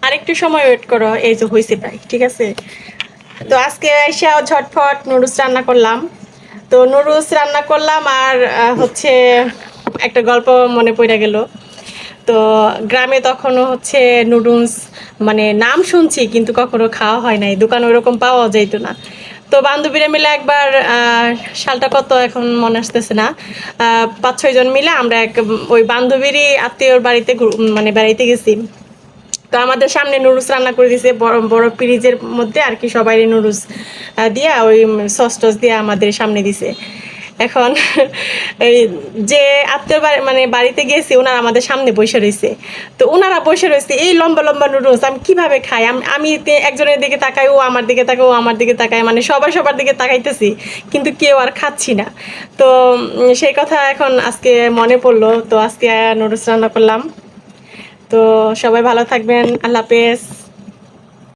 আর একটু সময় ওয়েট করো, এই যে হয়েছে প্রায়, ঠিক আছে। তো আজকে এসে ঝটফট নুডলস রান্না করলাম। তো নুডলস রান্না করলাম আর হচ্ছে একটা গল্প মনে পড়ে গেল। তো গ্রামে তখনও হচ্ছে নুডলস মানে নাম শুনছি কিন্তু কখনো খাওয়া হয় নাই, দোকানে ওরকম পাওয়া যাইত না। তো বান্ধবীরা মিলে একবার সালটা কত এখন মনে আসতেছে না, 5-6 জন মিলে আমরা ওই বান্ধবীরই আত্মীয়র বাড়িতে মানে বেড়াইতে গেছি। তো আমাদের সামনে নুডলস রান্না করে দিয়েছে বড় বড় ফ্রিজের মধ্যে আর কি, সবাই নুডলস দিয়া ওই সস টস দিয়ে আমাদের সামনে দিছে। এখন এই যে আত্মীয় বাড়ি মানে বাড়িতে গেছি, ওনারা আমাদের সামনে বসে রয়েছে। তো ওনারা বসে রয়েছে এই লম্বা লম্বা নুডলস আমি কিভাবে খাই, আমি একজনের দিকে তাকাই, ও আমার দিকে তাকায়, ও আমার দিকে তাকায়, মানে সবাই সবার দিকে তাকাইতেছি কিন্তু কেউ আর খাচ্ছি না। তো সেই কথা এখন আজকে মনে পড়লো, তো আজকে নুডলস রান্না করলাম। তো সবাই ভালো থাকবেন, আল্লাহ হাফেজ।